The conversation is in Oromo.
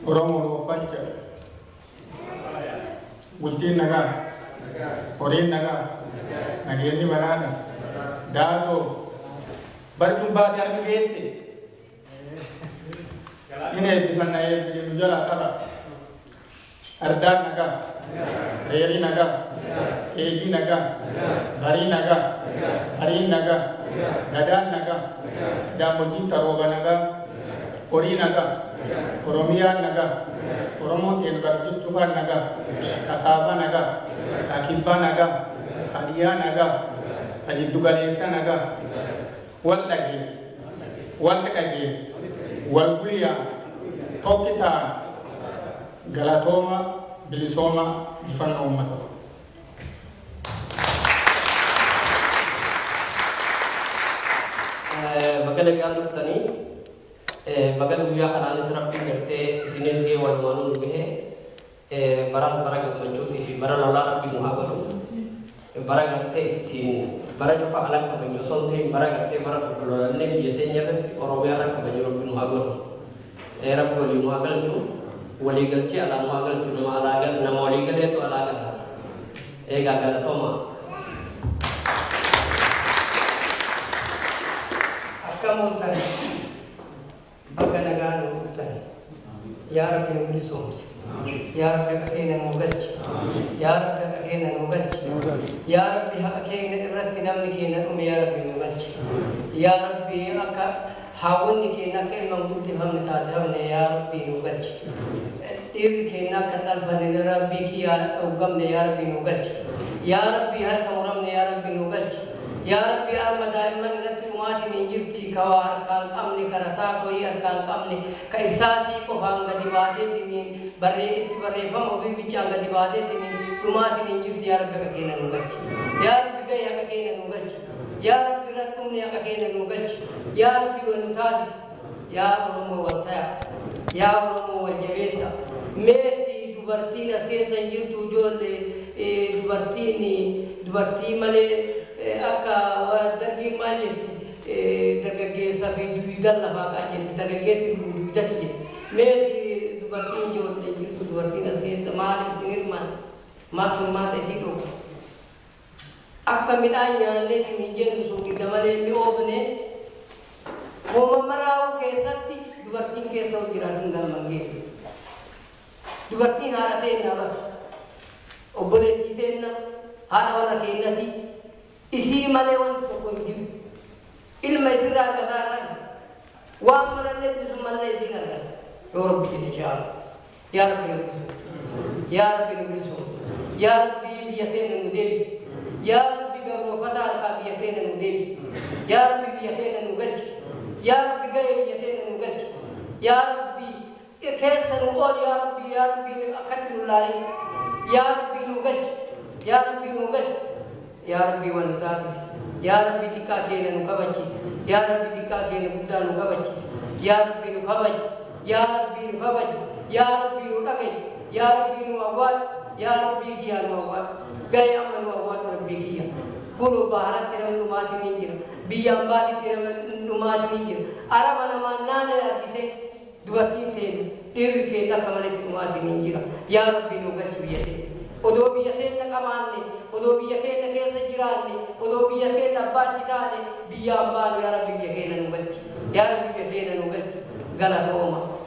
Oromo Pancha, Bultin Naga, Orin Naga, Nageni Varana, Dato, Barkumba Jargate, Ine Divana Jala Kara, Arda Naga, Reri Naga, Eji Naga, Bari Naga, Hari Naga, Nadan Naga, Damoji Taroba Naga, Ori Naga, Oromia Naga, Oromo University Tuba Naga, Kataba Naga, Akiba Naga, Adia Naga, Adidugalesa Naga, Walagi, Walagi, Walgulia, Tokita, Galatoma, Bilisoma, Fanoma. Bagala yang tani, bagala dia kan alis rapi berte, sini dia wal luge, barang mencuci, barang lola rapi muhabaru, barang arte tin, barang apa alam kebanyakan sonte, barang arte barang lola ne biasanya kan orang biara kebanyakan muhabaru, era boleh muhabaru tu, waligal cia alam muhabaru tu nama alagan, nama waligal itu alagan, gagal soma. Kamu tadi, bagaimana tadi? Ya Rabbi Mulisom, Ya Rabbi Akhirnya Mugaji, Ya Rabbi Akhirnya Mugaji, Ya Rabbi Akhirnya Ratinam Nikina Ya Rabbi Mugaji, Ya Rabbi Hawan Nikina Kemang Bukti Hamid Adam Ya Rabbi Mugaji, Iri Kena Kanal Fadil Rabbi Kia Ugam Ya Rabbi Mugaji, Ya Rabbi Hakamuram Ya Rabbi Mugaji. Ya Rabbi Al-Madaiman Rati Umati Ninjirti Kawa Arkan Kamni Karata Koi Arkan Kamni Kaisati Ko Hanga Divade Dini Barre Barre Famobi Bichanga Divade Dini Umati Ninjirti Ya Rabbi Kakena Nugachi Ya Rabbi Gaya Kakena Nugachi Ya Rabbi Ratumni Kakena Nugachi Ya Rabbi Wanutasi Ya Oromo Wataya Ya Oromo Wajavesa Meti Dubartina Kesa Jirtu Jole Dubarti Male Aka daging malit dagage sabi duidal na baka niya dagage si duidat niya medi dubartin jo de dubartin na sa malit tingirman masuk mate sito akka minanya le sinjen so kita male mi obne mo mamaraw ke satti dubartin ke so jiratin dal mangi dubartin harate na ba obole kiten na hana wala ke nati isi malewan pokoknya ilmu itu raga daran wang merane bisu malai zingar orang begini jar ya Rabbi ya Rabbi ya Rabbi biatin nudelis ya Rabbi gamu fatal ka biatin nudelis ya Rabbi biatin nugaj ya Rabbi gaya biatin nugaj ya Rabbi kesan ul ya Rabbi akatlulai ya Rabbi nugaj ya Rabbi nugaj Ya Rabbi Wanutasis, Ya Rabbi Dika Kene Nukabachis, Ya Rabbi Dika Kene Buddha Nukabachis, Ya Rabbi Nukabaj, Ya Rabbi Nukabaj, Ya Rabbi Nukabaj, Ya Rabbi Nukawat, Ya Rabbi Kiya Nukawat, Gaya Nukawat Rabbi Kiya. Kulu Baharat Tiram Numati Ninjir, Biyambati Tiram Numati Ninjir, Aramana Manane Architect, Duati Ten, Irke Nakamalik Numati Ninjira, Ya Rabbi Nukash Biyate. Odo biyate na kamane, odo biyate na kesa jirane, odo biyate na bachitane, biyamba ya Rabbi biyate na nubati, ya Rabbi biyate na nubati, galatoma.